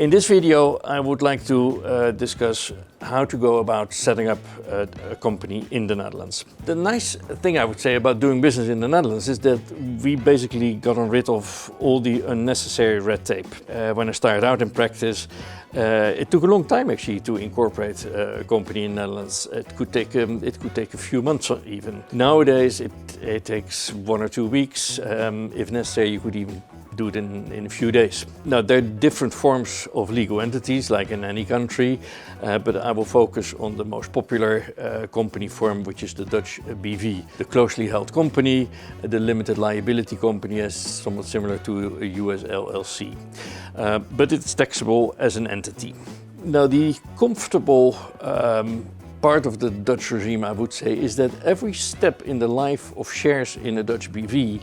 In this video, I would like to discuss how to go about setting up a company in the Netherlands. The nice thing I would say about doing business in the Netherlands is that we basically gotten rid of all the unnecessary red tape. When I started out in practice, it took a long time actually to incorporate a company in the Netherlands. It could take a few months even. Nowadays it takes 1 or 2 weeks. If necessary, you could even do it in a few days. Now, there are different forms of legal entities, like in any country, but I will focus on the most popular company form, which is the Dutch B.V. The closely held company, the limited liability company, is somewhat similar to a US LLC, but it's taxable as an entity. Now, the comfortable part of the Dutch regime, I would say, is that every step in the life of shares in a Dutch B.V.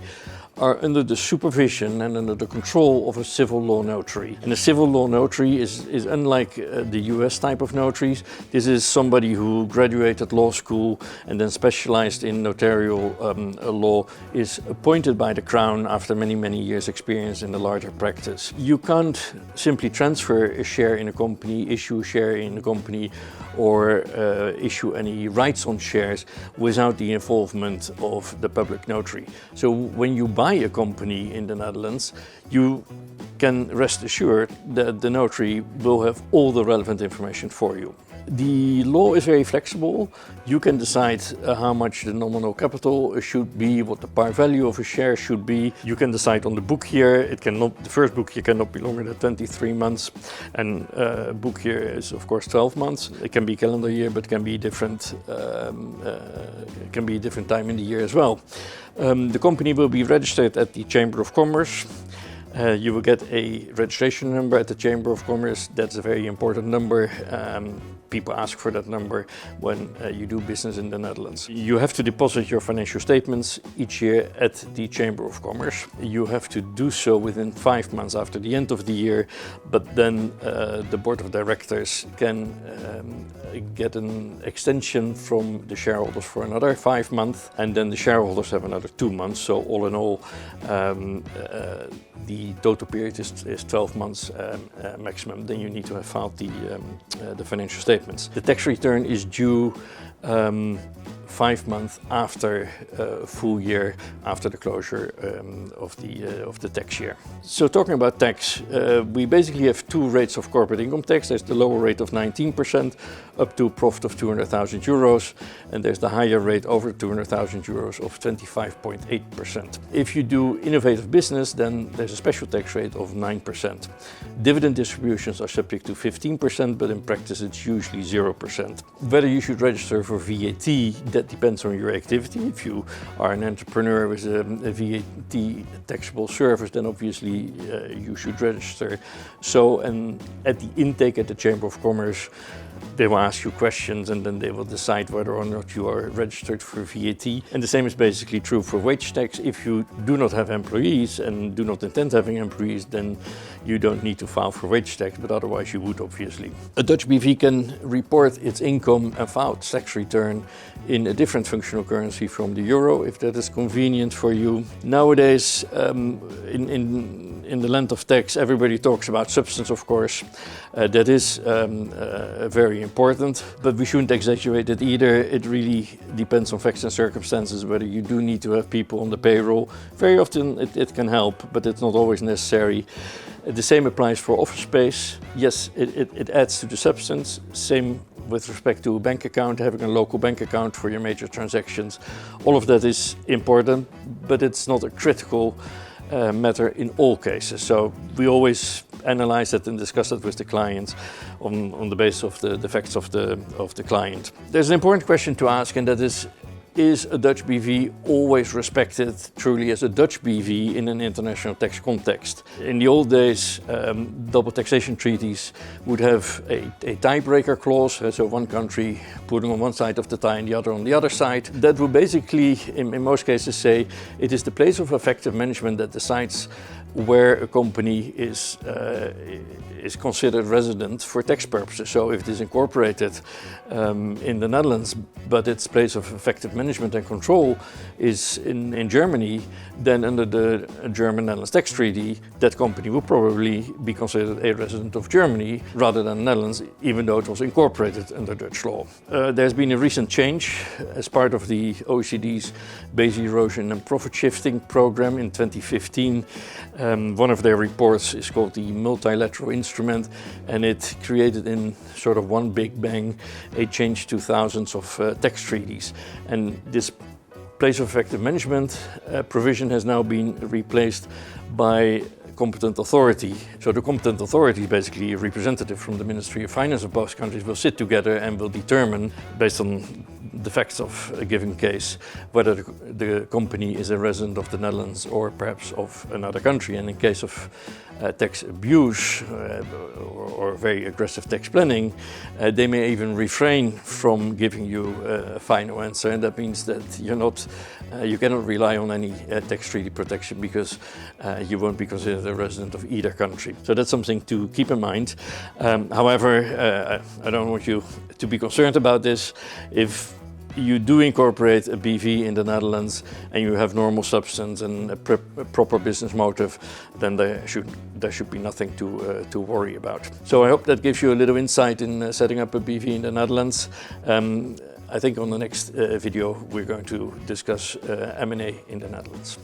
are under the supervision and under the control of a civil law notary. And a civil law notary is unlike the US type of notaries. This is somebody who graduated law school and then specialized in notarial law, is appointed by the Crown after many years experience in a larger practice. You can't simply transfer a share in a company, issue a share in a company, or issue any rights on shares without the involvement of the public notary. So when you buy a company in the Netherlands, you can rest assured that the notary will have all the relevant information for you. The law is very flexible. You can decide how much the nominal capital should be, what the par value of a share should be. You can decide on the book year. The first book year cannot be longer than 23 months, and book year is of course 12 months. It can be calendar year, but can be different time in the year as well. The company will be registered at the Chamber of Commerce. You will get a registration number at the Chamber of Commerce. That's a very important number. People ask for that number when you do business in the Netherlands. You have to deposit your financial statements each year at the Chamber of Commerce. You have to do so within 5 months after the end of the year, but then the board of directors can get an extension from the shareholders for another 5 months, and then the shareholders have another 2 months. So all in all, the total period is 12 months maximum. Then you need to have filed the financial statements. The tax return is due 5 months after a full year after the closure of the tax year. So talking about tax, we basically have 2 rates of corporate income tax. There's the lower rate of 19% up to a profit of 200,000 euros, and there's the higher rate over 200,000 euros of 25.8%. If you do innovative business, then there's a special tax rate of 9%. Dividend distributions are subject to 15%, but in practice it's usually 0%. Whether you should register for VAT, that depends on your activity. If you are an entrepreneur with a VAT taxable service, then obviously you should register. So, and at the intake at the Chamber of Commerce, they will ask you questions and then they will decide whether or not you are registered for VAT. And the same is basically true for wage tax. If you do not have employees and do not intend having employees, then you don't need to file for wage tax, but otherwise you would obviously. A Dutch B.V. can report its income and file its tax return in a different functional currency from the euro, if that is convenient for you. Nowadays, in the land of tax, everybody talks about substance, of course. That is very important, but we shouldn't exaggerate it either. It really depends on facts and circumstances whether you do need to have people on the payroll. Very often it can help, but it's not always necessary. The same applies for office space. Yes, it adds to the substance. Same with respect to a bank account, having a local bank account for your major transactions. All of that is important, but it's not a critical matter in all cases. So we always analyze that and discuss that with the client on the basis of the facts of the client. There's an important question to ask, and that is a Dutch B.V. always respected truly as a Dutch B.V. in an international tax context? In the old days, double taxation treaties would have a tiebreaker clause, so one country putting on one side of the tie and the other on the other side. That would basically, in most cases, say it is the place of effective management that decides where a company is considered resident for tax purposes. So if it is incorporated in the Netherlands, but its place of effective management and control is in Germany, then under the German-Netherlands tax treaty, that company will probably be considered a resident of Germany rather than the Netherlands, even though it was incorporated under Dutch law. There's been a recent change as part of the OECD's base erosion and profit shifting program in 2015. One of their reports is called the multilateral instrument, and it created in sort of one big bang a change to thousands of tax treaties. And this place of effective management provision has now been replaced by competent authority. So the competent authority, basically a representative from the Ministry of Finance of both countries, will sit together and will determine, based on the facts of a given case, whether the company is a resident of the Netherlands or perhaps of another country. And in case of tax abuse or very aggressive tax planning, they may even refrain from giving you a final answer, and that means that you cannot rely on any tax treaty protection because you won't be considered a resident of either country. So that's something to keep in mind. However, I don't want you to be concerned about this. If you do incorporate a BV in the Netherlands and you have normal substance and a proper business motive, then there should be nothing to worry about. So I hope that gives you a little insight in setting up a BV in the Netherlands. I think on the next video we're going to discuss M&A in the Netherlands.